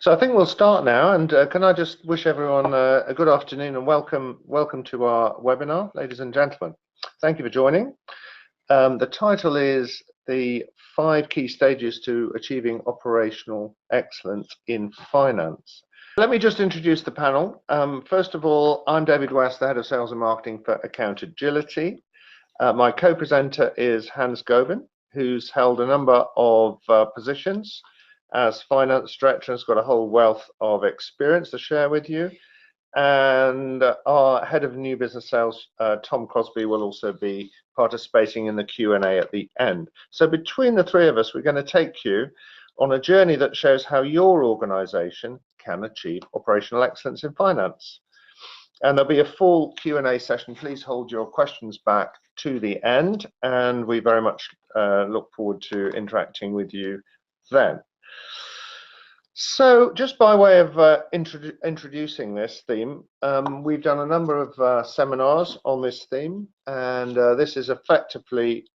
So I think we'll start now, and can I just wish everyone a good afternoon and welcome to our webinar, ladies and gentlemen. Thank you for joining. The title is the 5 key stages to achieving operational excellence in finance. Let me just introduce the panel. First of all, I'm David West, the Head of Sales and Marketing for Accountagility. My co-presenter is Hans Goben, who's held a number of positions as finance director, has got a whole wealth of experience to share with you. And our head of new business sales, Tom Crosby, will also be participating in the Q&A at the end. So between the three of us, we're going to take you on a journey that shows how your organization can achieve operational excellence in finance. And there'll be a full Q&A session. Please hold your questions back to the end, and we very much look forward to interacting with you then. So just by way of introducing this theme, we've done a number of seminars on this theme, and this is effectively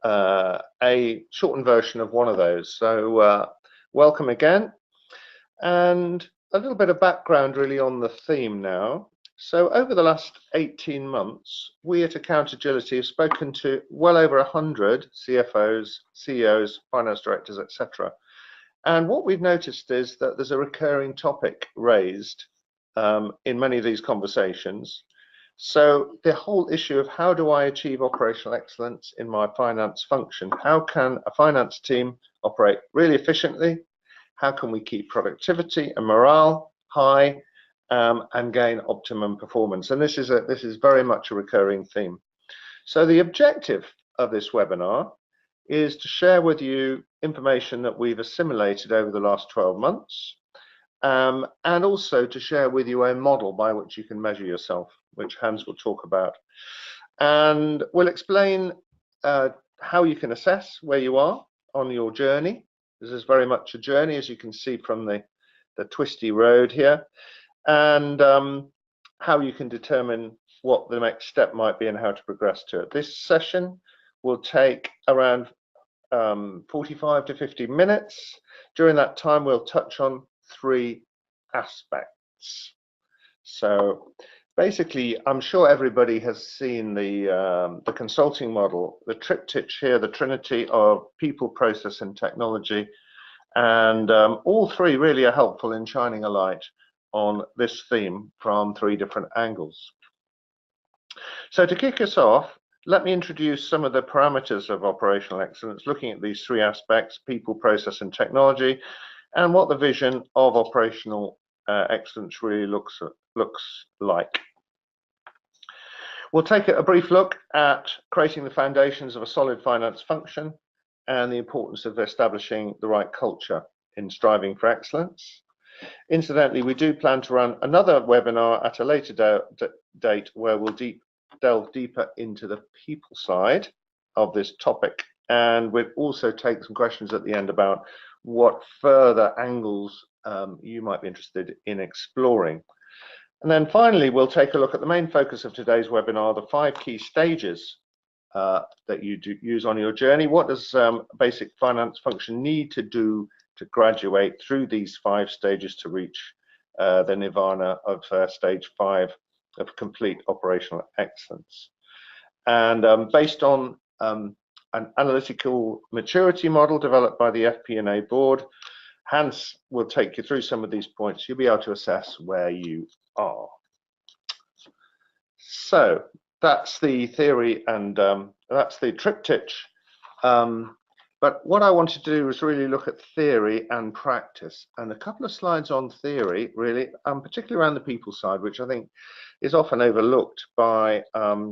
a shortened version of one of those. So welcome again, and a little bit of background really on the theme now. So over the last 18 months, we at Accountagility have spoken to well over 100 CFOs, CEOs, finance directors, etc. And what we've noticed is that there's a recurring topic raised in many of these conversations. So the whole issue of how do I achieve operational excellence in my finance function? How can a finance team operate really efficiently? How can we keep productivity and morale high and gain optimum performance? And this is very much a recurring theme. So the objective of this webinar is to share with you information that we've assimilated over the last 12 months, and also to share with you a model by which you can measure yourself, which Hans will talk about. And we'll explain how you can assess where you are on your journey. This is very much a journey, as you can see from the twisty road here, and how you can determine what the next step might be and how to progress to it. This session will take around 45 to 50 minutes. During that time, we'll touch on 3 aspects. So basically, I'm sure everybody has seen the consulting model, the triptych here, the trinity of people, process, and technology. And all 3 really are helpful in shining a light on this theme from 3 different angles. So to kick us off, let me introduce some of the parameters of operational excellence, looking at these 3 aspects: people, process, and technology, and what the vision of operational excellence really looks like. We'll take a brief look at creating the foundations of a solid finance function and the importance of establishing the right culture in striving for excellence. Incidentally, we do plan to run another webinar at a later date where we'll delve deeper into the people side of this topic, and we'll also take some questions at the end about what further angles you might be interested in exploring. And then finally, we'll take a look at the main focus of today's webinar, the 5 key stages that you use on your journey. What does basic finance function need to do to graduate through these 5 stages to reach the nirvana of stage 5 of complete operational excellence? And based on an analytical maturity model developed by the FP&A board, Hans will take you through some of these points. You'll be able to assess where you are. So that's the theory, and that's the triptych. But what I wanted to do was really look at theory and practice, and a couple of slides on theory, really, particularly around the people side, which I think is often overlooked by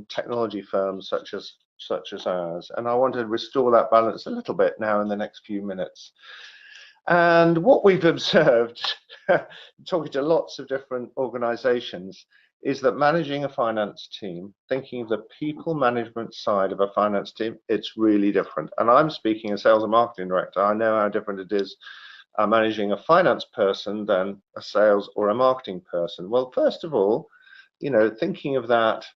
technology firms such as ours. And I want to restore that balance a little bit now in the next few minutes. And what we've observed, talking to lots of different organizations, is that managing a finance team, thinking of the people management side of a finance team, it's really different. And I'm speaking as sales and marketing director. I know how different it is managing a finance person than a sales or a marketing person. Well, first of all, thinking of that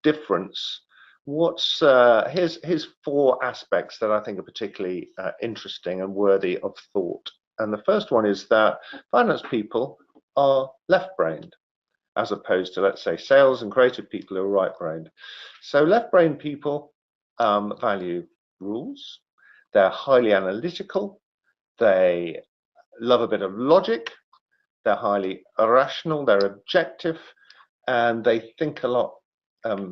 difference, here's 4 aspects that I think are particularly interesting and worthy of thought. And the first one is that finance people are left-brained, as opposed to, let's say, sales and creative people who are right-brained. So left-brained people value rules. They're highly analytical. They love a bit of logic. They're highly irrational. They're objective, and they think a lot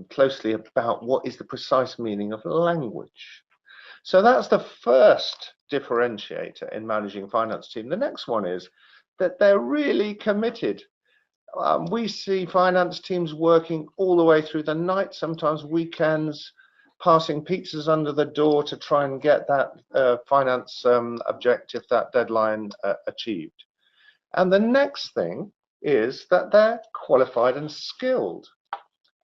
closely about what is the precise meaning of language. So that's the first differentiator in managing finance team. The next one is that they're really committed. We see finance teams working all the way through the night, sometimes weekends, passing pizzas under the door to try and get that finance objective, that deadline achieved. And the next thing is that they're qualified and skilled.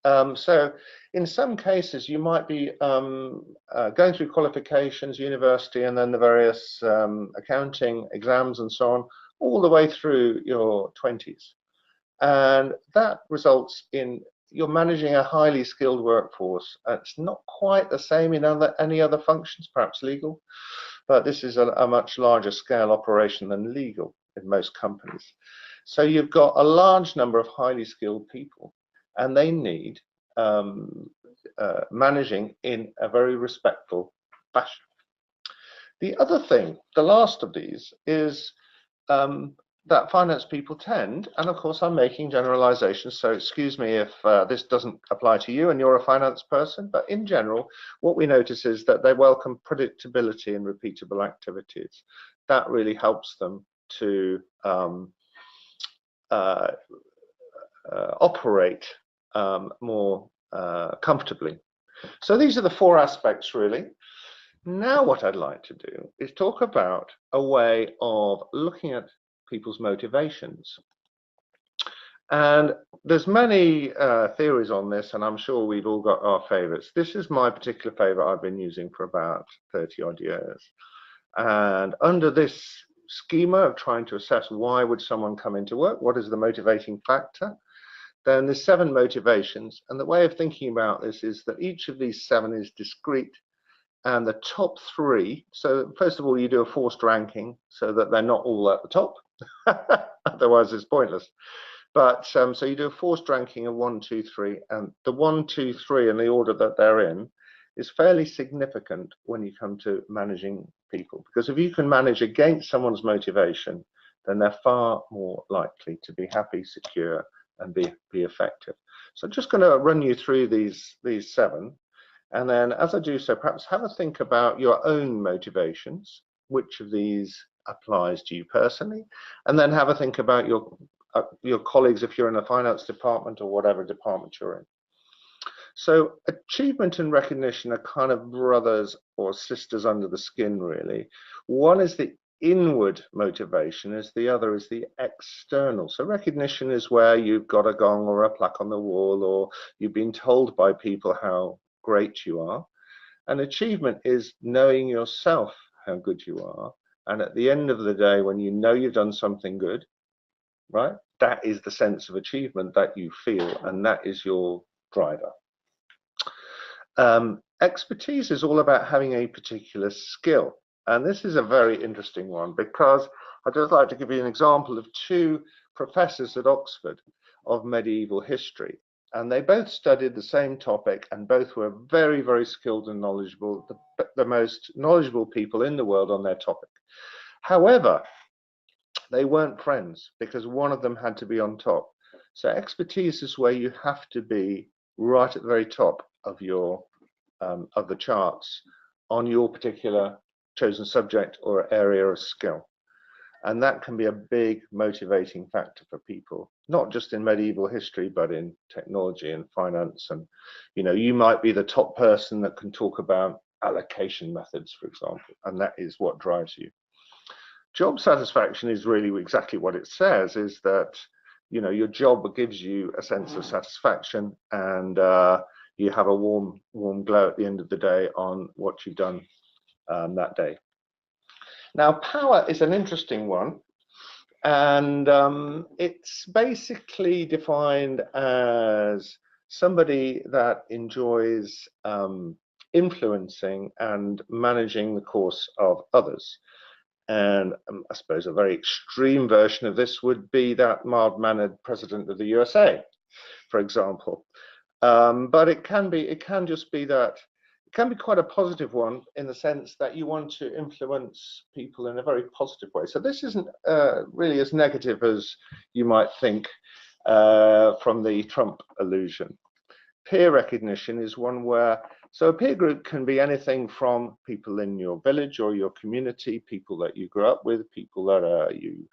So in some cases, you might be going through qualifications, university, and then the various accounting exams and so on, all the way through your 20s. And that results in you're managing a highly skilled workforce. It's not quite the same in any other functions, perhaps legal, but this is a much larger scale operation than legal in most companies. So you've got a large number of highly skilled people, and they need managing in a very respectful fashion. The other thing, the last of these, is that finance people tend, and of course I'm making generalizations, so excuse me if this doesn't apply to you and you're a finance person, but in general, what we notice is that they welcome predictability and repeatable activities. That really helps them to operate more comfortably. So these are the four aspects really. Now what I'd like to do is talk about a way of looking at people's motivations. And there's many theories on this, and I'm sure we've all got our favorites. This is my particular favorite I've been using for about 30 odd years. And under this schema of trying to assess why would someone come into work, what is the motivating factor, then there's 7 motivations. And the way of thinking about this is that each of these 7 is discrete, and the top 3, so first of all you do a forced ranking so that they're not all at the top, otherwise it's pointless. But so you do a forced ranking of 1, 2, 3, and the 1, 2, 3 in the order that they're in is fairly significant when you come to managing people, because if you can manage against someone's motivation, then they're far more likely to be happy, secure, and be effective. So I'm just going to run you through these 7. And then as I do so, perhaps have a think about your own motivations, which of these applies to you personally, and then have a think about your colleagues if you're in a finance department or whatever department you're in. So achievement and recognition are kind of brothers or sisters under the skin, really. One is the inward motivation, as the other is the external. So recognition is where you've got a gong or a plaque on the wall, or you've been told by people how great you are. And achievement is knowing yourself how good you are, and at the end of the day, when you know you've done something good, right, that is the sense of achievement that you feel, and that is your driver. Expertise is all about having a particular skill, and this is a very interesting one, because I'd just like to give you an example of 2 professors at Oxford of medieval history. And they both studied the same topic, and both were very, very skilled and knowledgeable, the most knowledgeable people in the world on their topic. However, they weren't friends, because one of them had to be on top. So expertise is where you have to be right at the very top of your of the charts on your particular chosen subject or area of skill. And that can be a big motivating factor for people, not just in medieval history, but in technology and finance. And, you know, you might be the top person that can talk about allocation methods, for example, and that is what drives you. Job satisfaction is really exactly what it says, is that, you know, your job gives you a sense of satisfaction, and you have a warm glow at the end of the day on what you've done that day. Now, power is an interesting one, and it's basically defined as somebody that enjoys influencing and managing the course of others. And I suppose a very extreme version of this would be that mild-mannered president of the USA, for example. But it can just be that, it can be quite a positive one in the sense that you want to influence people in a very positive way. So this isn't really as negative as you might think from the Trump allusion. Peer recognition is one where, so a peer group can be anything from people in your village or your community, people that you grew up with, people that you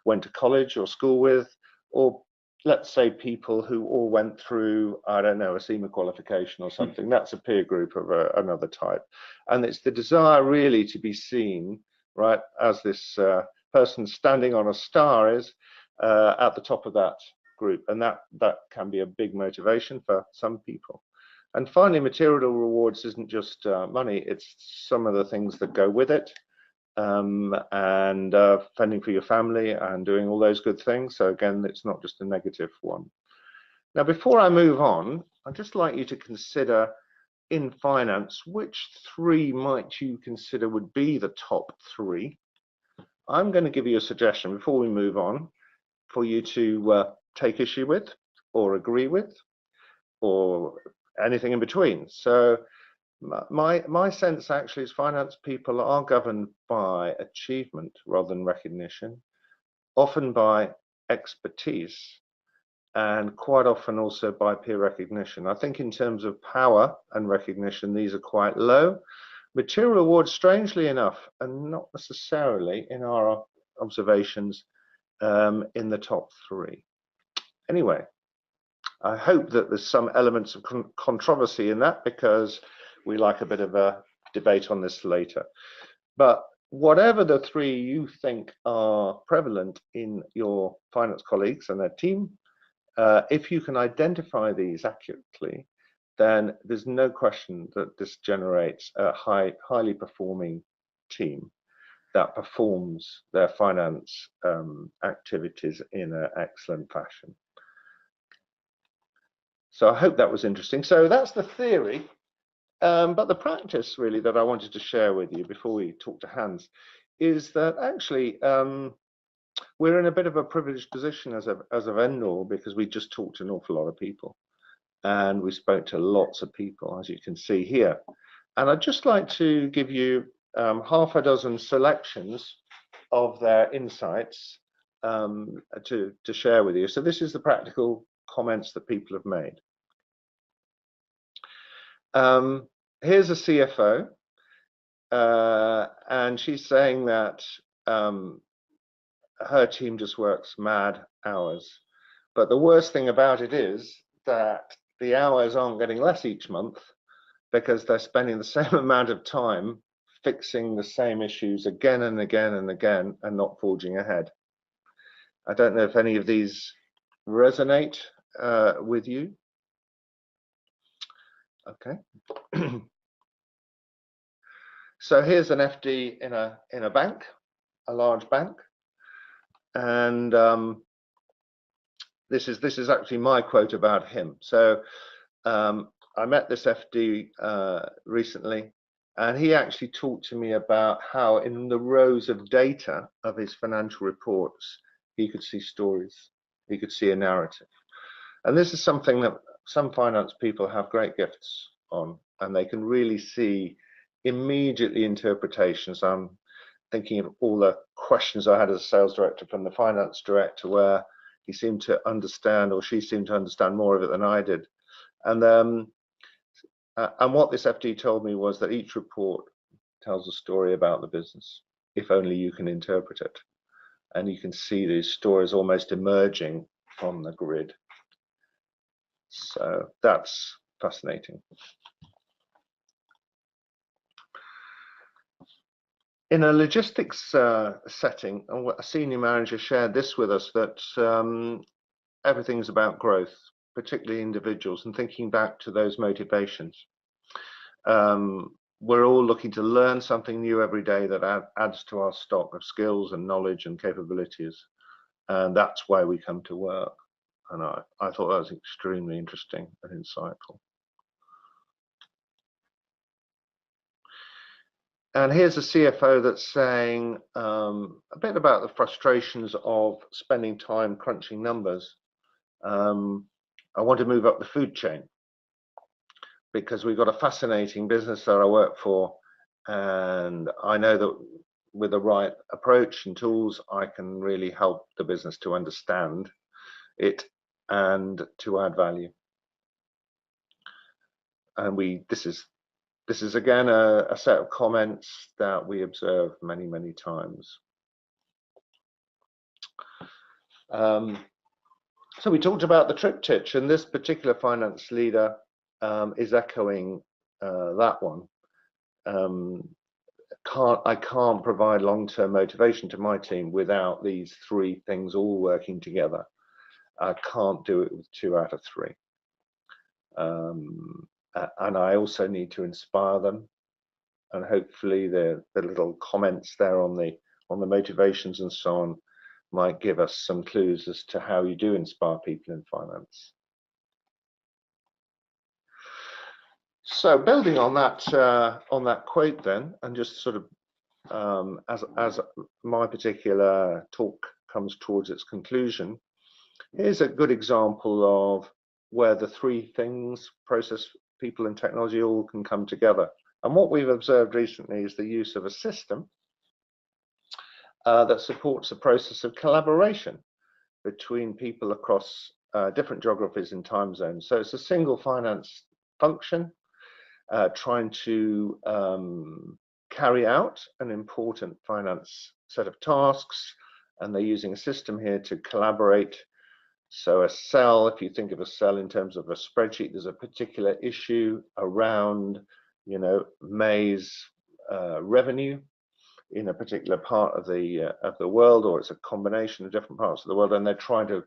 went to college or school with, or let's say people who all went through, I don't know, a SEMA qualification or something. That's a peer group of another type. And it's the desire really to be seen, right, as this person standing on a star is at the top of that group. And that can be a big motivation for some people. And finally, material rewards isn't just money, it's some of the things that go with it. And fending for your family and doing all those good things. So again, it's not just a negative one. Now, before I move on, I'd just like you to consider in finance, which three might you consider would be the top three? I'm going to give you a suggestion before we move on for you to take issue with or agree with or anything in between. So my sense actually is finance people are governed by achievement rather than recognition, often by expertise, and quite often also by peer recognition. I think in terms of power and recognition, these are quite low. Material rewards, strangely enough, are not necessarily, in our observations, in the top three. Anyway, I hope that there's some elements of controversy in that, because we like a bit of a debate on this later. But whatever the three you think are prevalent in your finance colleagues and their team, if you can identify these accurately, then there's no question that this generates a highly performing team that performs their finance activities in an excellent fashion. So I hope that was interesting. So that's the theory. But the practice really that I wanted to share with you before we talk to Hans is that actually we're in a bit of a privileged position as a vendor, because we just talked to an awful lot of people and we spoke to lots of people, as you can see here. And I'd just like to give you half a dozen selections of their insights to share with you. So this is the practical comments that people have made. Here's a CFO, and she's saying that her team just works mad hours. But the worst thing about it is that the hours aren't getting less each month, because they're spending the same amount of time fixing the same issues again and again and again and not forging ahead. I don't know if any of these resonate with you. Okay. So here's an FD in a bank, a large bank, and this is actually my quote about him. So I met this FD recently, and he actually talked to me about how in the rows of data of his financial reports, he could see stories, he could see a narrative. And this is something that some finance people have great gifts on, and they can really see immediately interpretations. I'm thinking of all the questions I had as a sales director from the finance director, where he seemed to understand, or she seemed to understand more of it than I did. And what this FD told me was that each report tells a story about the business, if only you can interpret it. And you can see these stories almost emerging from the grid. So that's fascinating. In a logistics setting, a senior manager shared this with us, that everything's about growth, particularly individuals, and thinking back to those motivations. We're all looking to learn something new every day that adds to our stock of skills and knowledge and capabilities. And that's why we come to work. And I thought that was extremely interesting and insightful. And here's a CFO that's saying a bit about the frustrations of spending time crunching numbers. I want to move up the food chain because we've got a fascinating business that I work for, and I know that with the right approach and tools, I can really help the business to understand it and to add value. And this is again a set of comments that we observe many, many times. So we talked about the triptych, and this particular finance leader is echoing that one. I can't provide long-term motivation to my team without these three things all working together. I can't do it with 2 out of 3. And I also need to inspire them, and hopefully the little comments there on the motivations and so on might give us some clues as to how you do inspire people in finance. So building on that quote then, and just sort of as my particular talk comes towards its conclusion, here's a good example of where the three things, process, people and technology, all can come together. And what we've observed recently is the use of a system that supports the process of collaboration between people across different geographies and time zones. So it's a single finance function trying to carry out an important finance set of tasks, and they're using a system here to collaborate. So a cell, if you think of a cell in terms of a spreadsheet, there's a particular issue around, you know, maize revenue in a particular part of the world, or it's a combination of different parts of the world, and they're trying to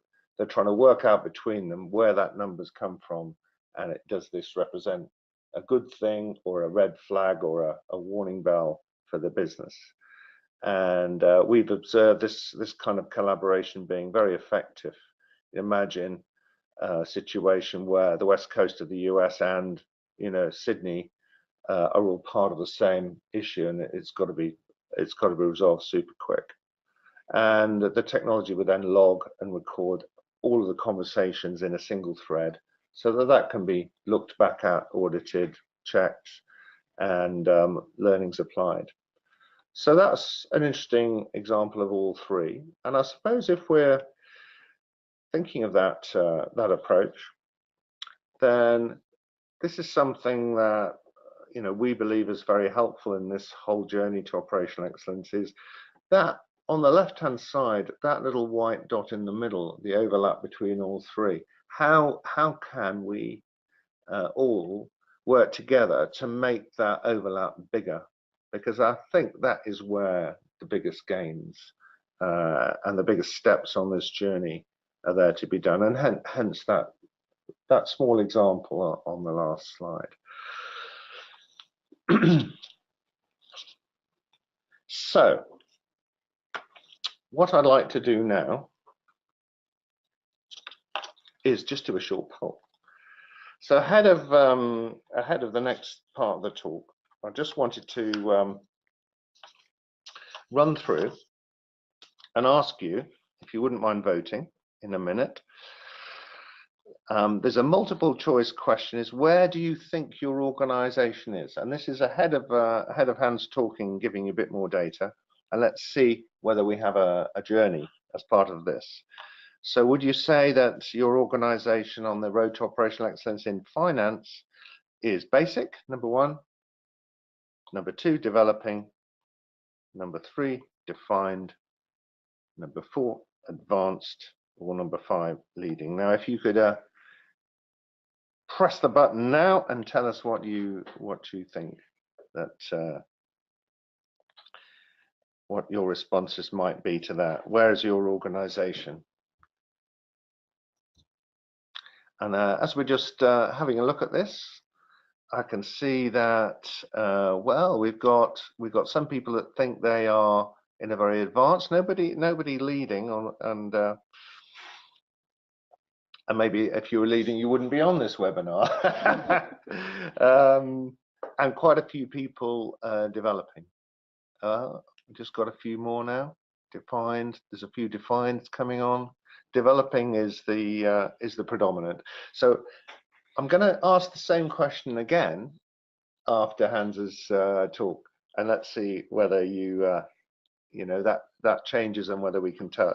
work out between them where that number's come from, and does this represent a good thing or a red flag or a warning bell for the business. And we've observed this kind of collaboration being very effective. Imagine a situation where the west coast of the US and, you know, Sydney are all part of the same issue, and it's got to be resolved super quick. And the technology would then log and record all of the conversations in a single thread, so that can be looked back at, audited, checked, and learnings applied. So that's an interesting example of all three. And I suppose if we're thinking of that approach, then this is something that, you know, we believe is very helpful in this whole journey to operational excellence, is that on the left hand side, that little white dot in the middle, the overlap between all three. How can we all work together to make that overlap bigger? Because I think that is where the biggest gains and the biggest steps on this journey are there to be done, and hence that small example on the last slide. So what I'd like to do now is just do a short poll. So ahead of the next part of the talk, I just wanted to run through and ask you if you wouldn't mind voting in a minute. There's a multiple choice question: is where do you think your organization is? And this is ahead of Hans talking, giving you a bit more data, and let's see whether we have a journey as part of this. So would you say that your organization on the road to operational excellence in finance is basic, number 1, number 2, developing, number 3, defined, number 4, advanced, or number 5, leading? Now, if you could press the button now and tell us what you think, that what your responses might be to that. Where is your organization? And as we're just having a look at this, I can see that well, we've got some people that think they are in a very advanced, nobody leading on, and maybe if you were leading, you wouldn't be on this webinar. And quite a few people developing. Just got a few more now. Defined. There's a few defined coming on. Developing is the predominant. So I'm going to ask the same question again after Hans's talk, and let's see whether you know that changes, and whether we can tell,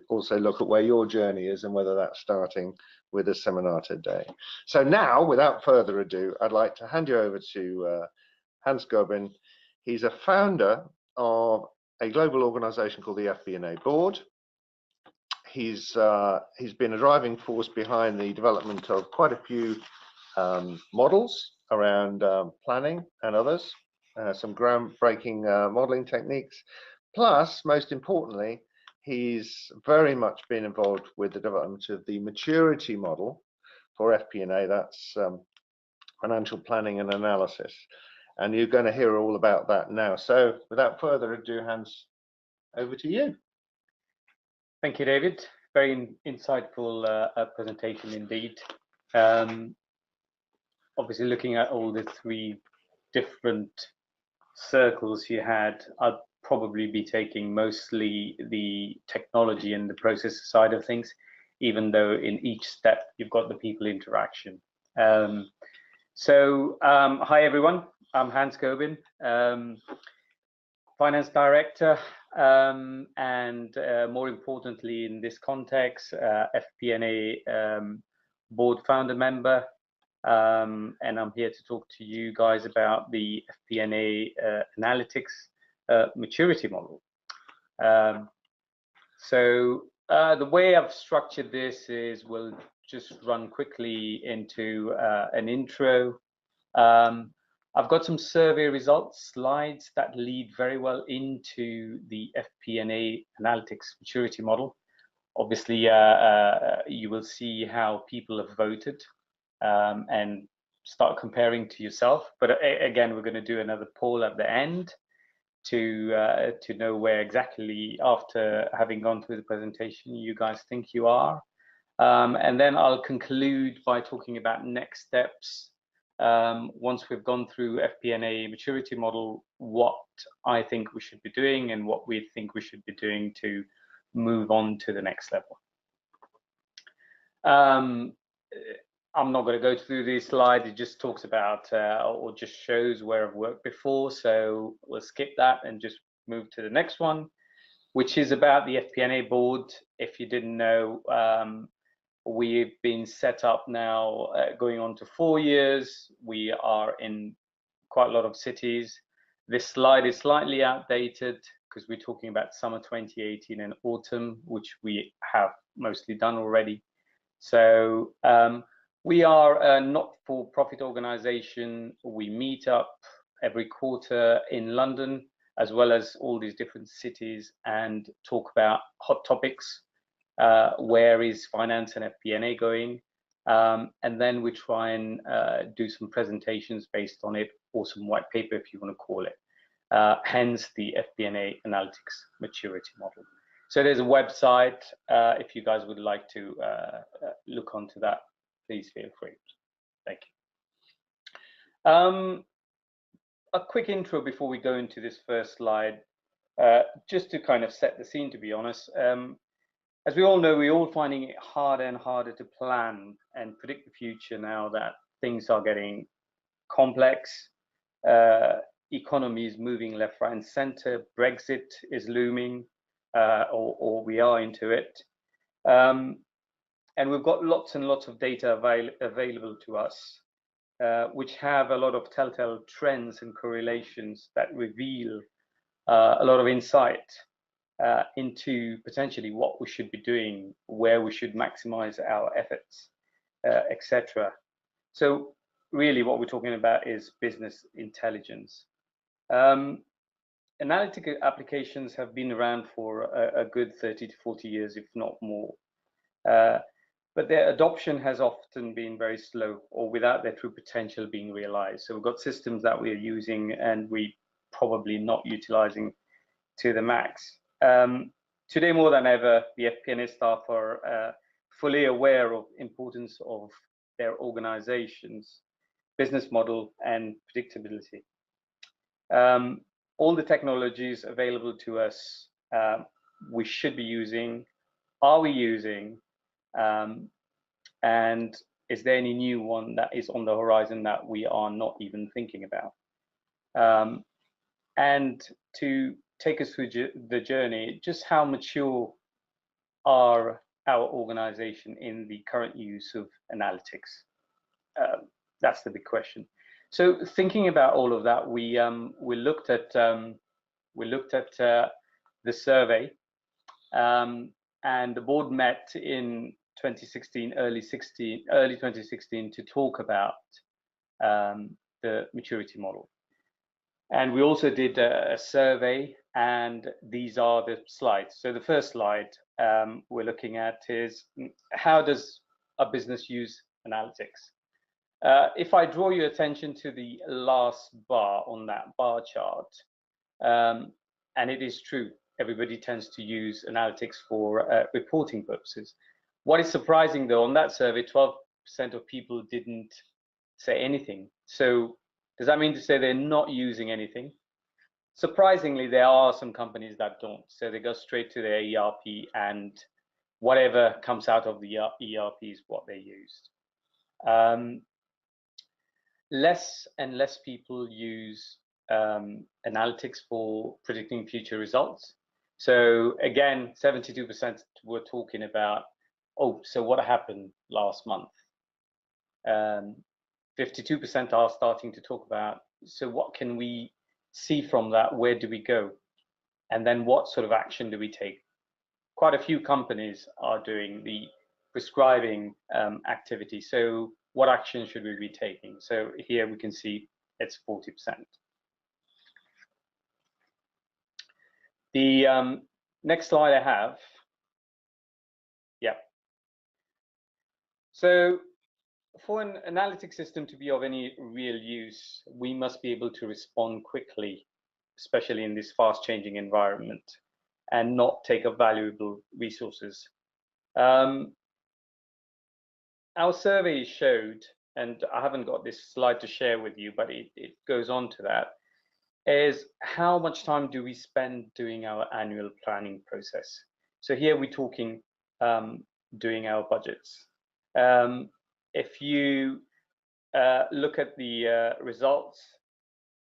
also look at where your journey is and whether that's starting with a seminar today. So now, without further ado, I'd like to hand you over to Hans Gobin. He's a founder of a global organization called the FP&A Board. He's been a driving force behind the development of quite a few models around planning and others, some groundbreaking modeling techniques. Plus, most importantly, he's very much been involved with the development of the maturity model for FP&A. That's financial planning and analysis. And you're going to hear all about that now. So without further ado, Hans, over to you. Thank you, David. Very insightful presentation indeed. Obviously, looking at all the three different circles you had, I'd probably be taking mostly the technology and the process side of things, even though in each step you've got the people interaction. Hi everyone, I'm Hans Gobin, Finance Director, and more importantly in this context, FP&A Board Founder Member, and I'm here to talk to you guys about the FP&A Analytics Maturity Model. The way I've structured this is we'll just run quickly into an intro. I've got some survey results slides that lead very well into the FP&A Analytics Maturity Model. Obviously, you will see how people have voted and start comparing to yourself. But again, we're going to do another poll at the end to know where exactly, after having gone through the presentation, you guys think you are. And then I'll conclude by talking about next steps. Once we've gone through FP&A maturity model, what I think we should be doing and what we think we should be doing to move on to the next level. I'm not going to go through these slides. It just talks about or just shows where I've worked before. So we'll skip that and just move to the next one, which is about the FP&A board. If you didn't know, we've been set up now going on to 4 years. We are in quite a lot of cities. This slide is slightly outdated because we're talking about summer 2018 and autumn, which we have mostly done already. So we are a not-for-profit organization. We meet up every quarter in London, as well as all these different cities, and talk about hot topics. Where is finance and FP&A going? And then we try and do some presentations based on it, or some white paper, if you want to call it. Hence the FP&A Analytics Maturity Model. So there's a website. If you guys would like to look onto that, please feel free. Thank you. A quick intro before we go into this first slide, just to kind of set the scene, to be honest. As we all know, we're all finding it harder and harder to plan and predict the future now that things are getting complex. Economy is moving left, right, and center. Brexit is looming, or we are into it. And we've got lots and lots of data available to us, which have a lot of telltale trends and correlations that reveal a lot of insight into potentially what we should be doing, where we should maximize our efforts, etc. So really what we're talking about is business intelligence. Analytical applications have been around for a good 30 to 40 years, if not more. But their adoption has often been very slow, or without their true potential being realized. So we've got systems that we're using and we probably not utilizing to the max. Today more than ever, the FP&A staff are fully aware of the importance of their organization's business model and predictability. all the technologies available to us, we should be using, are we using, and is there any new one that is on the horizon that we are not even thinking about? And to take us through the journey, just how mature are our organization in the current use of analytics? That's the big question. So thinking about all of that, we looked at the survey, and the board met in 2016, early 2016, to talk about the maturity model. And we also did a survey, and these are the slides. So the first slide we're looking at is, how does a business use analytics? If I draw your attention to the last bar on that bar chart, and it is true, everybody tends to use analytics for reporting purposes. What is surprising, though, on that survey, 12% of people didn't say anything. So does that mean to say they're not using anything? Surprisingly, there are some companies that don't. So they go straight to their ERP, and whatever comes out of the ERP is what they used. Less and less people use analytics for predicting future results. So again, 72% were talking about, oh, so what happened last month? 52% are starting to talk about, so what can we see from that? Where do we go? And then what sort of action do we take? Quite a few companies are doing the prescribing activity. So what action should we be taking? So here we can see it's 40%. The next slide I have, yeah. So for an analytic system to be of any real use, we must be able to respond quickly, especially in this fast changing environment, and not take up valuable resources. Our survey showed, and I haven't got this slide to share with you, but it goes on to that, is how much time do we spend doing our annual planning process? So here we're talking doing our budgets. If you look at the results,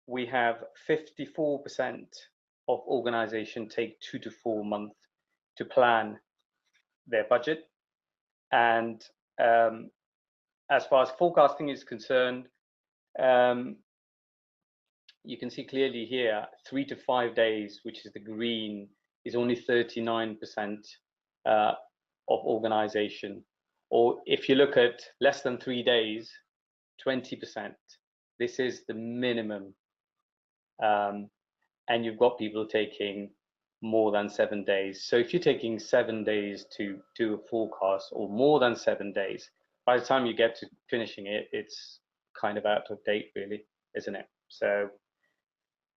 we have 54% of organization take 2 to 4 months to plan their budget. And as far as forecasting is concerned, you can see clearly here, 3 to 5 days, which is the green, is only 39% of organization. Or if you look at less than 3 days, 20%. This is the minimum. And you've got people taking more than 7 days. So if you're taking 7 days to do a forecast, or more than 7 days, by the time you get to finishing it, it's kind of out of date, really, isn't it? So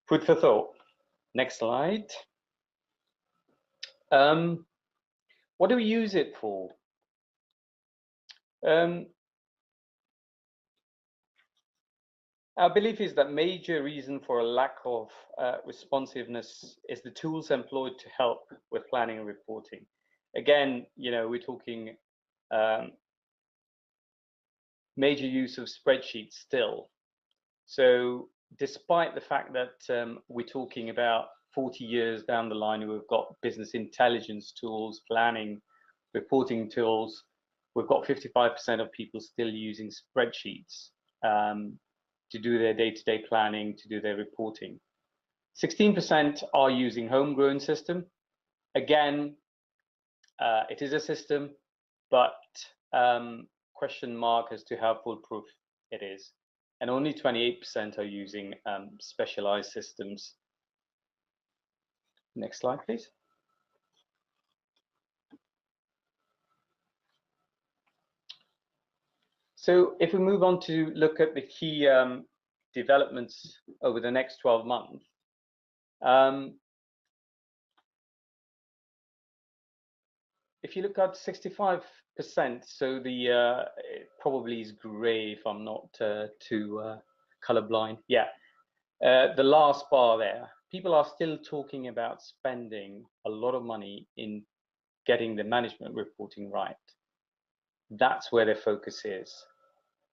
food for thought. Next slide. What do we use it for? Our belief is that major reason for a lack of responsiveness is the tools employed to help with planning and reporting. Again, you know, we're talking major use of spreadsheets still. So despite the fact that we're talking about 40 years down the line, we've got business intelligence tools, planning, reporting tools, we've got 55% of people still using spreadsheets to do their day-to-day planning, to do their reporting. 16% are using homegrown system. Again, it is a system, but question mark as to how foolproof it is. And only 28% are using specialized systems. Next slide, please. So if we move on to look at the key developments over the next 12 months, if you look at 65%, so the probably is gray if I'm not too colorblind. Yeah, the last bar there, people are still talking about spending a lot of money in getting the management reporting right. That's where their focus is.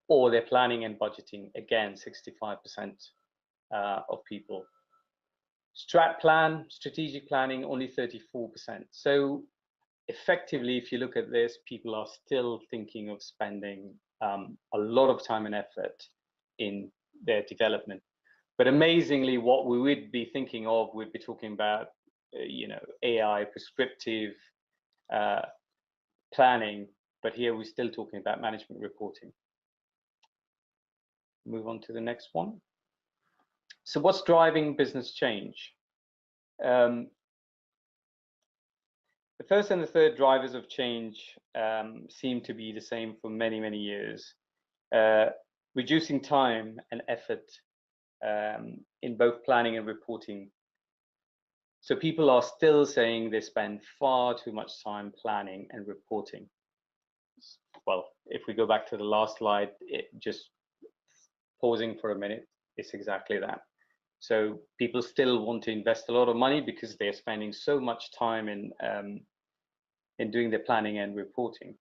Or they're planning and budgeting, again, 65% of people. Strategic planning, only 34%. So effectively, if you look at this, people are still thinking of spending a lot of time and effort in their development. But amazingly, what we would be thinking of, we'd be talking about, AI prescriptive planning, but here we're still talking about management reporting. Move on to the next one. So what's driving business change? The first and the third drivers of change seem to be the same for many, many years. Reducing time and effort in both planning and reporting. So people are still saying they spend far too much time planning and reporting. Well, if we go back to the last slide, just pausing for a minute, it's exactly that. So people still want to invest a lot of money because they're spending so much time in doing their planning and reporting.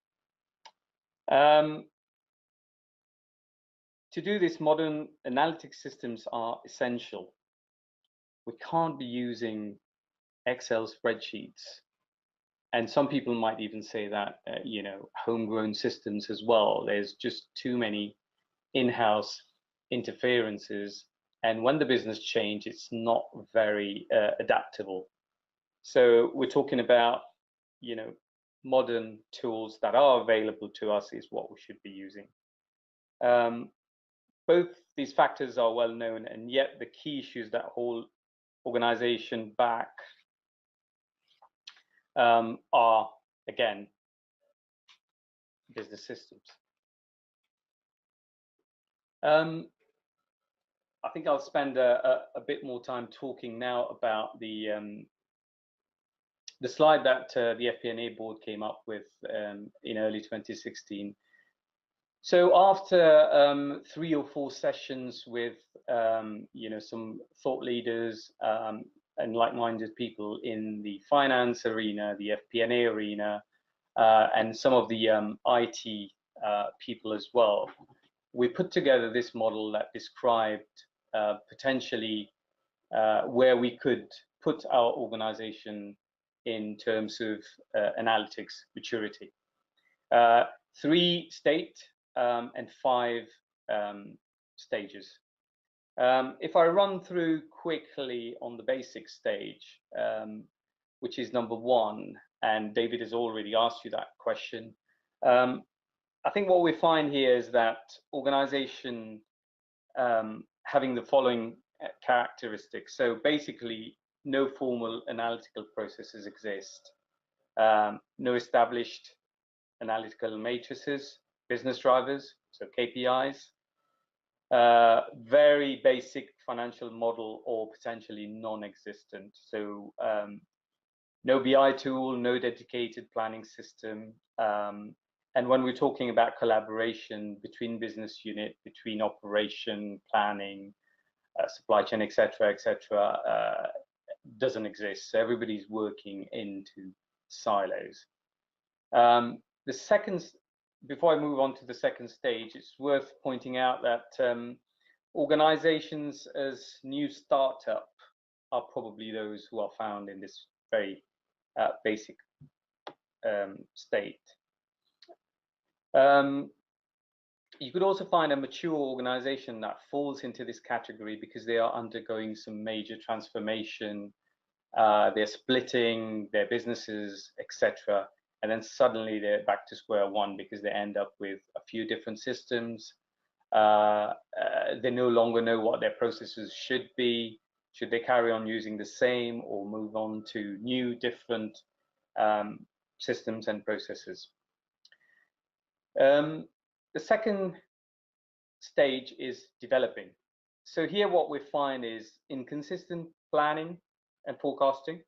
To do this, modern analytics systems are essential. We can't be using Excel spreadsheets. And some people might even say that, homegrown systems as well. There's just too many in-house interferences. And when the business change, it's not very adaptable. So we're talking about, modern tools that are available to us is what we should be using. Both these factors are well known, and yet the key issues that hold organization back are, again, business systems. I think I'll spend a bit more time talking now about the slide that the FP&A board came up with in early 2016. So after 3 or 4 sessions with some thought leaders and like-minded people in the finance arena, the FP&A arena, and some of the IT people as well, we put together this model that described potentially where we could put our organization in terms of analytics maturity. 3 state and 5 stages. If I run through quickly on the basic stage, which is number 1, and David has already asked you that question, I think what we find here is that organization having the following characteristics. So basically, no formal analytical processes exist, no established analytical matrices, business drivers, so KPIs, very basic financial model or potentially non-existent. So no BI tool, no dedicated planning system. And when we're talking about collaboration between business unit, between operation, planning, supply chain, etc., doesn't exist. So everybody's working into silos. The second, before I move on to the second stage, it's worth pointing out that organizations as new startup are probably those who are found in this very basic state. You could also find a mature organization that falls into this category because they are undergoing some major transformation, they're splitting their businesses, etc. And then suddenly they're back to square one because they end up with a few different systems. They no longer know what their processes should be. Should they carry on using the same or move on to new, different systems and processes? The second stage is developing. So here what we find is inconsistent planning and forecasting.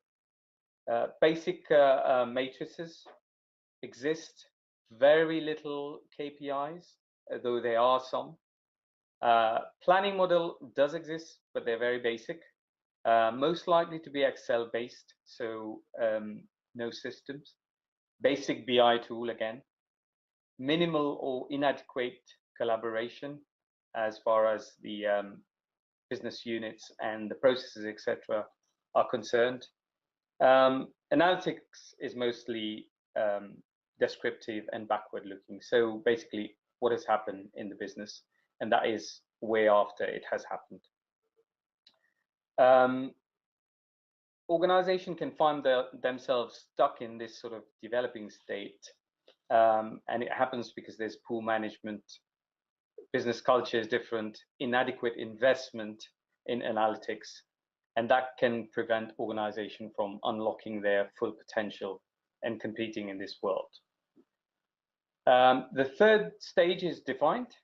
Basic matrices exist, very little KPIs, though there are some. Planning model does exist, but they're very basic. Most likely to be Excel based, so no systems. Basic BI tool again. Minimal or inadequate collaboration as far as the business units and the processes, etc., are concerned. Analytics is mostly descriptive and backward looking. So basically what has happened in the business, and that is way after it has happened. Organization can find themselves stuck in this sort of developing state. And it happens because there's poor management, business culture is different, inadequate investment in analytics, and that can prevent organization from unlocking their full potential and competing in this world. The third stage is defined.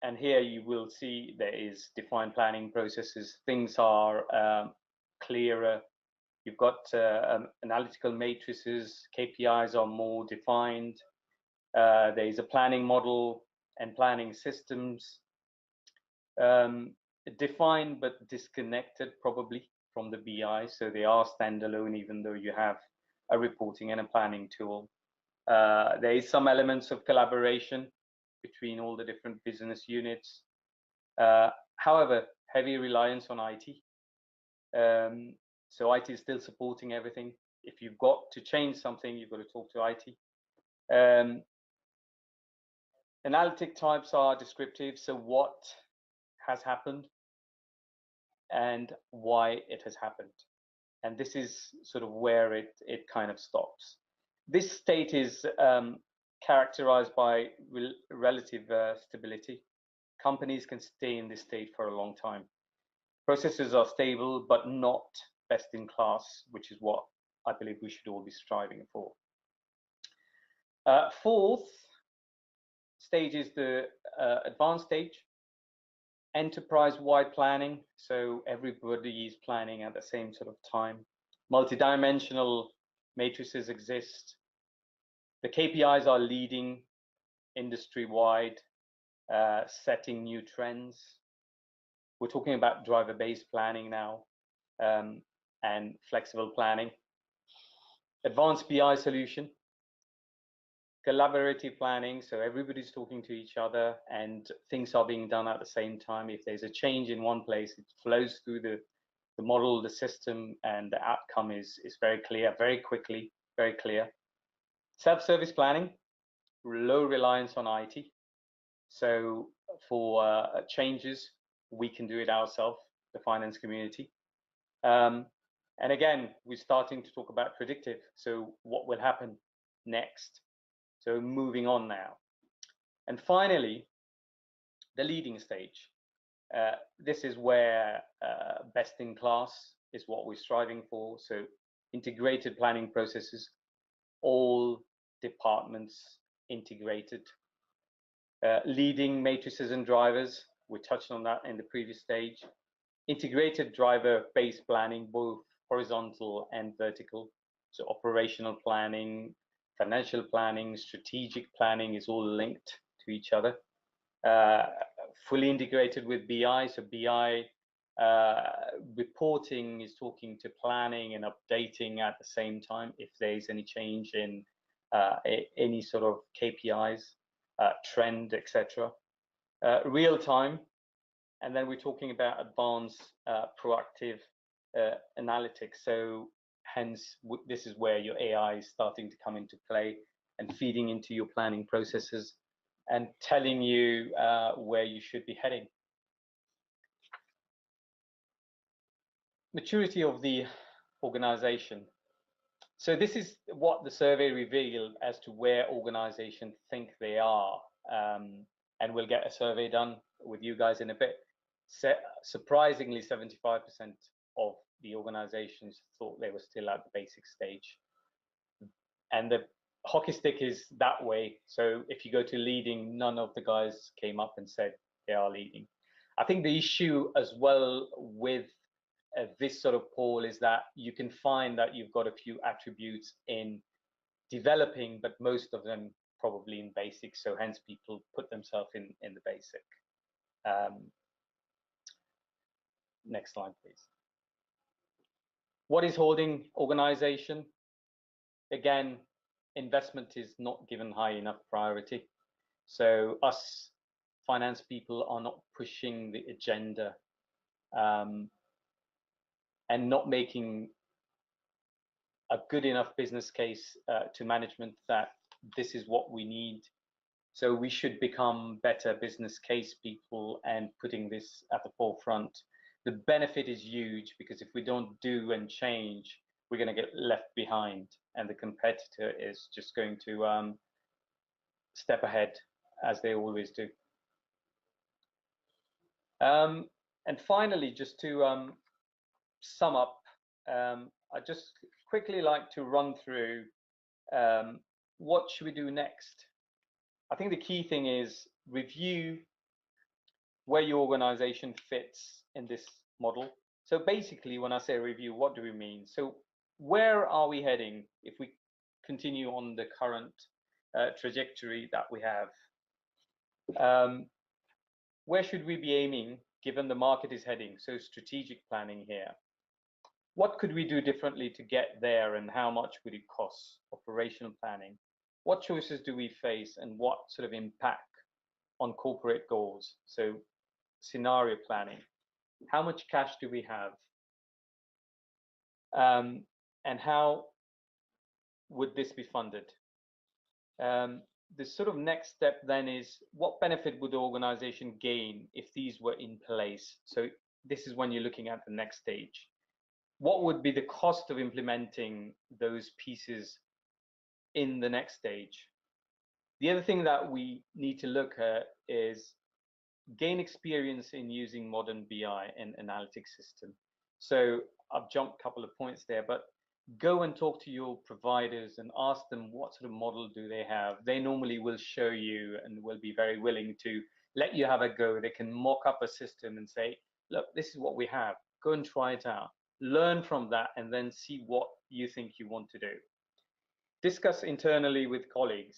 And here you will see there is defined planning processes. Things are clearer. You've got analytical matrices, KPIs are more defined. There is a planning model and planning systems. Defined but disconnected probably from the BI, so they are standalone even though you have a reporting and a planning tool. There is some elements of collaboration between all the different business units. However, heavy reliance on IT. So IT is still supporting everything. If you've got to change something, you've got to talk to IT. Analytic types are descriptive, so what has happened and why it has happened. And this is sort of where it kind of stops. This state is characterized by relative stability. Companies can stay in this state for a long time. Processes are stable, but not best in class, which is what I believe we should all be striving for. Fourth stage is the advanced stage, enterprise-wide planning. So everybody is planning at the same sort of time. Multidimensional matrices exist. The KPIs are leading industry-wide, setting new trends. We're talking about driver-based planning now, and flexible planning. Advanced BI solution. Collaborative planning, so everybody's talking to each other and things are being done at the same time. If there's a change in one place, it flows through the model, the system, and the outcome is very clear, very quickly, very clear. Self-service planning, low reliance on IT. So for changes, we can do it ourselves, the finance community. And again, we're starting to talk about predictive. So what will happen next? So moving on now. And finally, the leading stage. This is where best in class is what we're striving for. So integrated planning processes, all departments integrated. Leading matrices and drivers, we touched on that in the previous stage. Integrated driver-based planning, both horizontal and vertical. So operational planning, financial planning, strategic planning is all linked to each other. Fully integrated with BI, so BI reporting is talking to planning and updating at the same time if there's any change in any sort of KPIs, trend, etc. Real time, and then we're talking about advanced proactive analytics. So hence, this is where your AI is starting to come into play and feeding into your planning processes and telling you where you should be heading. Maturity of the organization. So this is what the survey revealed as to where organizations think they are. And we'll get a survey done with you guys in a bit. Surprisingly, 75% of the organizations thought they were still at the basic stage. And the hockey stick is that way. So if you go to leading, none of the guys came up and said they are leading. I think the issue as well with this sort of poll is that you can find that you've got a few attributes in developing, but most of them probably in basic. So hence people put themselves in the basic. Next slide, please. What is holding organization? Again, investment is not given high enough priority. So us finance people are not pushing the agenda and not making a good enough business case to management that this is what we need. So we should become better business case people and putting this at the forefront. The benefit is huge because if we don't do and change, we're going to get left behind, and the competitor is just going to step ahead as they always do. And finally, just to sum up, I just quickly like to run through what should we do next. I think the key thing is review where your organization fits in this model. So basically, when I say review, what do we mean? So where are we heading if we continue on the current trajectory that we have? Where should we be aiming given the market is heading? So strategic planning here. What could we do differently to get there, and how much would it cost? Operational planning. What choices do we face, and what sort of impact on corporate goals? So scenario planning. How much cash do we have? And how would this be funded? The sort of next step then is what benefit would the organization gain if these were in place? So this is when you're looking at the next stage. What would be the cost of implementing those pieces in the next stage? The other thing that we need to look at is gain experience in using modern BI and analytics system. So I've jumped a couple of points there, but go and talk to your providers and ask them what sort of model do they have. They normally will show you and will be very willing to let you have a go. They can mock up a system and say, look, this is what we have. Go and try it out. Learn from that and then see what you think you want to do. Discuss internally with colleagues.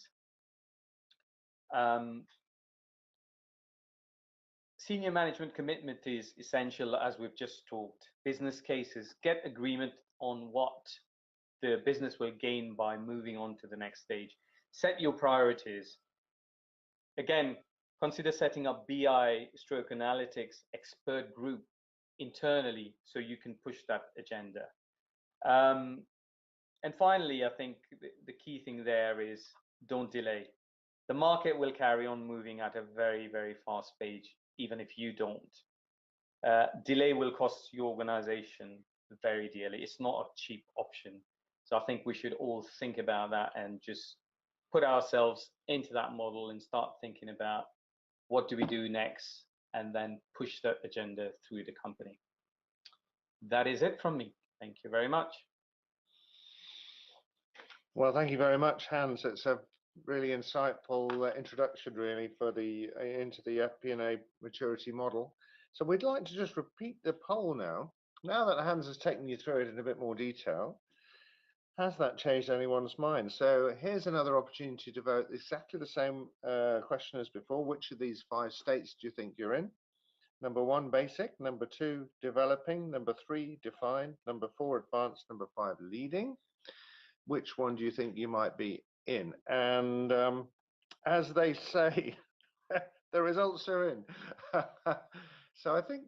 Senior management commitment is essential, as we've just talked. Business cases, get agreement on what the business will gain by moving on to the next stage. Set your priorities. Again, consider setting up BI stroke analytics expert group internally so you can push that agenda. And finally, I think the key thing there is don't delay. The market will carry on moving at a very, very fast pace, even if you don't. Delay will cost your organization very dearly. It's not a cheap option. So I think we should all think about that and just put ourselves into that model and start thinking about what do we do next, and then push that agenda through the company. That is it from me. Thank you very much. Well, thank you very much, Hans. It's a really insightful introduction, really, for into the FP&A maturity model. So we'd like to just repeat the poll now. Now that Hans has taken you through it in a bit more detail, has that changed anyone's mind? So here's another opportunity to vote. Exactly the same question as before. Which of these 5 states do you think you're in? Number 1, basic. Number 2, developing. Number 3, defined. Number 4, advanced. Number 5, leading. Which one do you think you might be in? And as they say, the results are in. So I think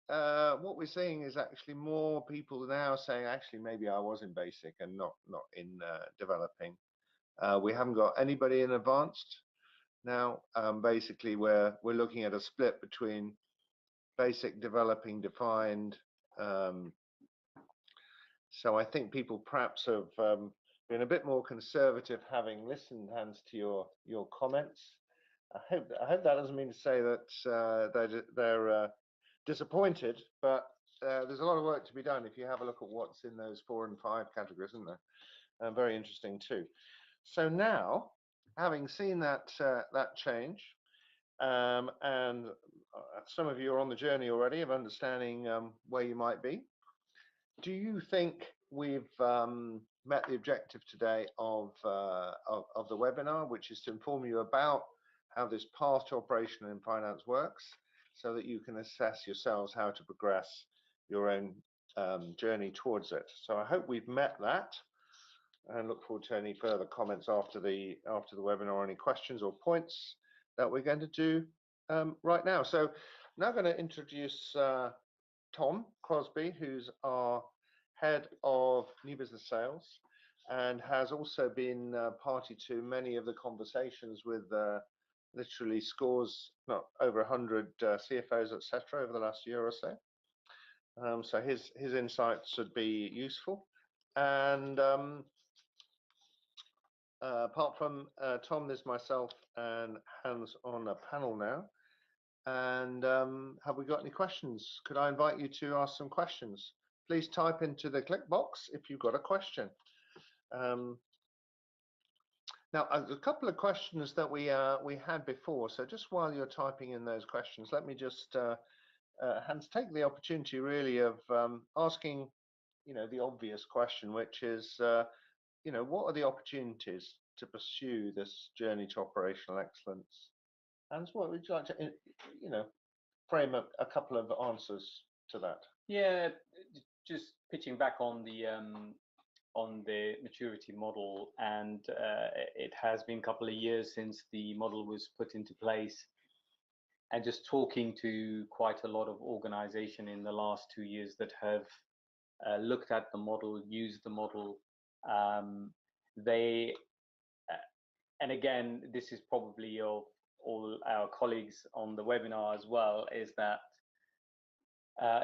what we're seeing is actually more people now saying, actually, maybe I was in basic and not in developing. We haven't got anybody in advanced now. Basically, we're looking at a split between basic, developing, defined. So I think people perhaps have been a bit more conservative, having listened, Hans, to your comments. I hope that doesn't mean to say that they're disappointed, but there's a lot of work to be done if you have a look at what's in those 4 and 5 categories, isn't there? Very interesting too. So now, having seen that change, and some of you are on the journey already of understanding where you might be, do you think we've met the objective today of the webinar, which is to inform you about how this path to operational in finance works, so that you can assess yourselves how to progress your own journey towards it. So I hope we've met that, and look forward to any further comments after the webinar, or any questions or points that we're going to do right now. So now I'm going to introduce Tom Crosby, who's our head of new business sales, and has also been party to many of the conversations with literally scores, not over 100 CFOs, etc., over the last year or so. So his insights should be useful. And apart from Tom, there's myself and Hans on a panel now. And have we got any questions? Could I invite you to ask some questions? Please type into the click box if you've got a question. Now, a couple of questions that we had before. So just while you're typing in those questions, let me just Hans, take the opportunity really of asking, the obvious question, which is, what are the opportunities to pursue this journey to operational excellence? Hans, what would you like to, frame a couple of answers to that? Yeah, just pitching back on the maturity model, and it has been a couple of years since the model was put into place, and just talking to quite a lot of organization in the last 2 years that have looked at the model, used the model. And again, this is probably of all our colleagues on the webinar as well, is that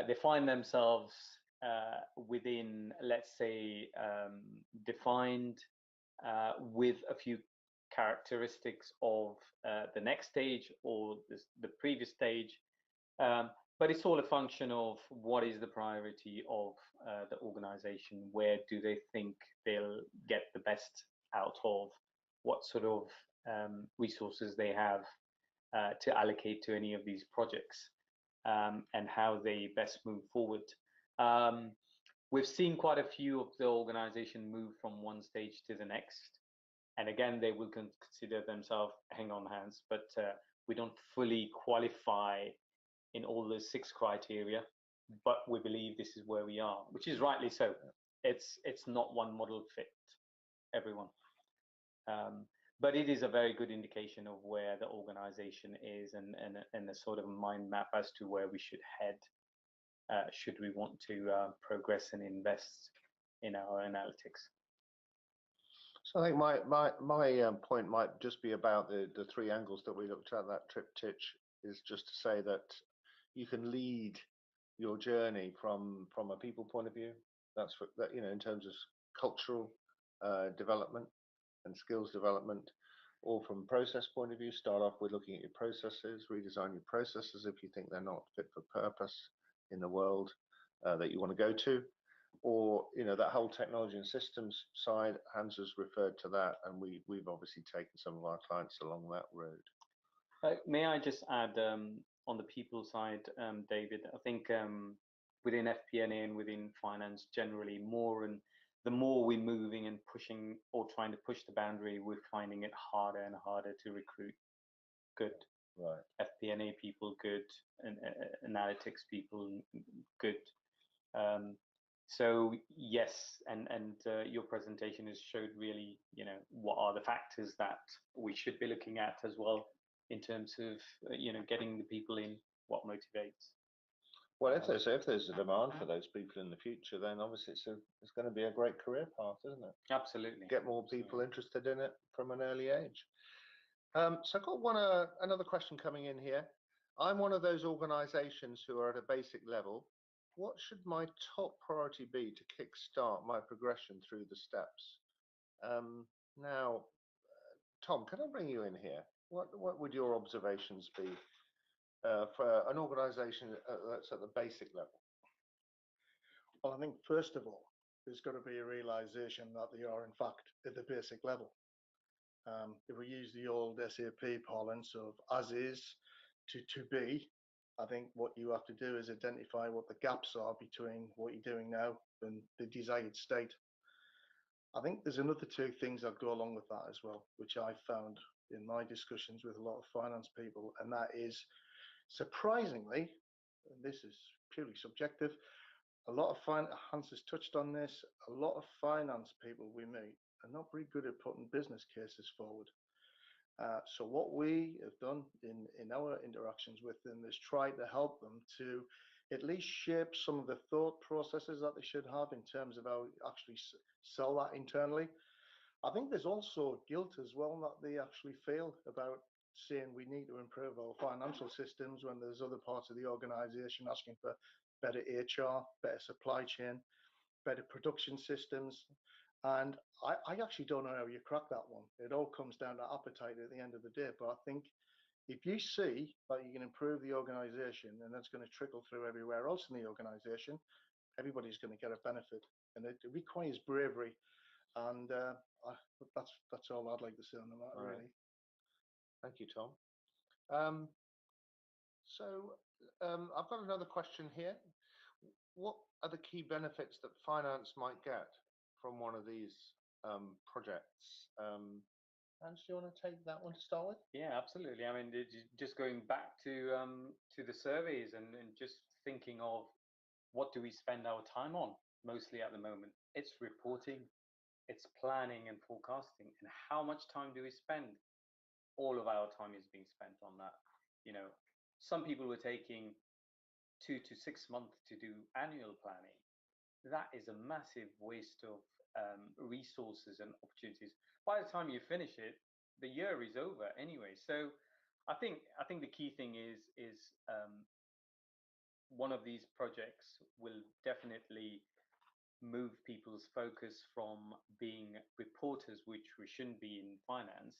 they find themselves within, let's say, defined with a few characteristics of the next stage or the previous stage, but it's all a function of what is the priority of the organization, where do they think they'll get the best out of, what sort of resources they have to allocate to any of these projects, and how they best move forward. We've seen quite a few of the organization move from one stage to the next, and again, they will consider themselves, hang on, Hans, but we don't fully qualify in all the 6 criteria, but we believe this is where we are, which is rightly so. It's not one model fit everyone, but it is a very good indication of where the organization is, and a sort of mind map as to where we should head, should we want to progress and invest in our analytics. So I think my point might just be about the 3 angles that we looked at. That triptych is just to say that you can lead your journey from a people point of view. That's what, that, in terms of cultural development and skills development, or from process point of view, start off with looking at your processes, redesign your processes if you think they're not fit for purpose in the world that you want to go to, or that whole technology and systems side. Hans has referred to that, and we've obviously taken some of our clients along that road. May I just add, on the people side, David, I think within FP&A and within finance generally, the more we're moving and pushing or trying to push the boundary, we're finding it harder and harder to recruit good FP&A people, good and analytics people, good. So yes, and your presentation has showed really, what are the factors that we should be looking at as well in terms of getting the people in, what motivates. Well, if there's a demand for those people in the future, then obviously it's going to be a great career path, isn't it? Absolutely. Get more people interested in it from an early age. So I've got another question coming in here. I'm one of those organizations who are at a basic level. What should my top priority be to kickstart my progression through the steps? Now, Tom, can I bring you in here? What would your observations be for an organization that's at the basic level? Well, I think first of all, there's got to be a realization that they are in fact at the basic level. If we use the old SAP parlance of as is to be, I think what you have to do is identify what the gaps are between what you're doing now and the desired state. I think there's another 2 things that go along with that as well, which I've found in my discussions with a lot of finance people, and that is, surprisingly, and this is purely subjective, a lot of Hans has touched on this, a lot of finance people we meet are not very good at putting business cases forward. So what we have done in our interactions with them is try to help them to at least shape some of the thought processes that they should have in terms of how actually sell that internally. I think there's also guilt as well that they actually feel about saying we need to improve our financial systems when there's other parts of the organization asking for better HR, better supply chain, better production systems. And I actually don't know how you crack that one. It all comes down to appetite at the end of the day. But I think if you see that you can improve the organization and that's going to trickle through everywhere else in the organization, everybody's going to get a benefit. And it requires bravery. And that's all I'd like to say on the matter, really. Thank you, Tom. I've got another question here. What are the key benefits that finance might get from one of these projects? Hans, do you want to take that one to start with? Yeah, absolutely. I mean, just going back to the surveys and just thinking of what do we spend our time on mostly at the moment? It's reporting, it's planning and forecasting, and how much time do we spend? All of our time is being spent on that. You know, some people were taking 2 to 6 months to do annual planning. That is a massive waste of resources and opportunities. By the time you finish it, the year is over anyway. So I think the key thing is one of these projects will definitely move people's focus from being reporters, which we shouldn't be in finance,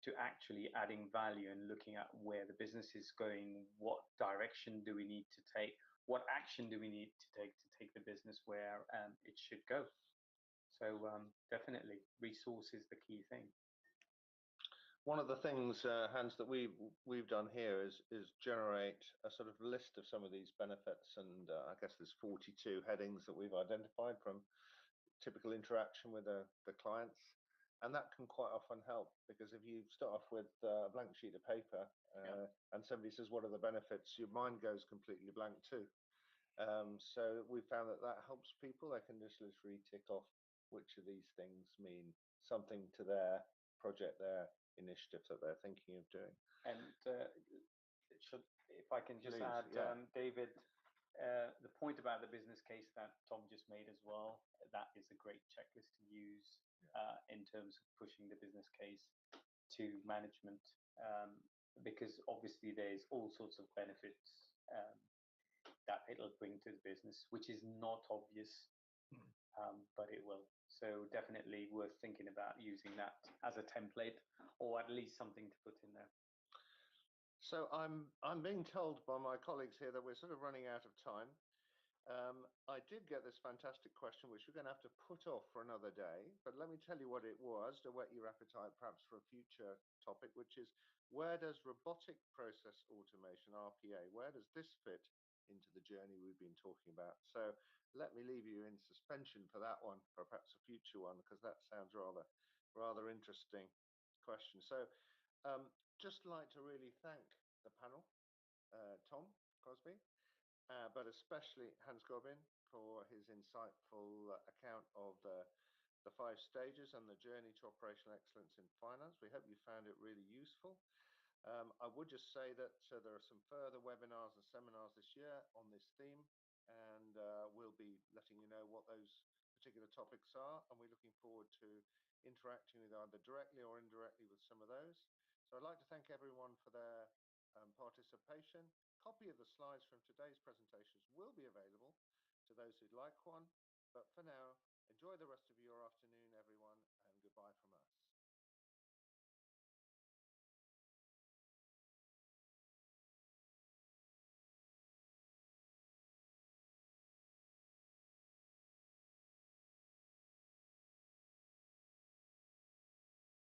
to actually adding value and looking at where the business is going, what direction do we need to take, what action do we need to take the business where it should go. So definitely resource is the key thing. One of the things, Hans, that we've done here is generate a sort of list of some of these benefits, and I guess there's 42 headings that we've identified from typical interaction with the clients, and that can quite often help, because if you start off with a blank sheet of paper and somebody says what are the benefits, your mind goes completely blank too. So we found that helps people. They can just literally tick off which of these things mean something to their project, their initiative that they're thinking of doing. And if I can just add, David, the point about the business case that Tom just made as well, that is a great checklist to use in terms of pushing the business case to management, because obviously there's all sorts of benefits that it'll bring to the business, which is not obvious, but it will. So definitely worth thinking about using that as a template, or at least something to put in there. So I'm being told by my colleagues here that we're sort of running out of time. I did get this fantastic question, which we're going to have to put off for another day, but let me tell you what it was to whet your appetite perhaps for a future topic, which is, where does robotic process automation, RPA, where does this fit into the journey we've been talking about? So let me leave you in suspension for that one, for perhaps a future one, because that sounds rather interesting question. So just like to really thank the panel, Tom Crosby, but especially Hans Gorbin for his insightful account of the 5 stages and the journey to operational excellence in finance. We hope you found it really useful. I would just say that there are some further webinars and seminars this year on this theme, and we'll be letting you know what those particular topics are, and we're looking forward to interacting with either directly or indirectly with some of those. So I'd like to thank everyone for their participation. Copy of the slides from today's presentations will be available to those who'd like one, but for now, enjoy the rest of your afternoon, everyone, and goodbye from us.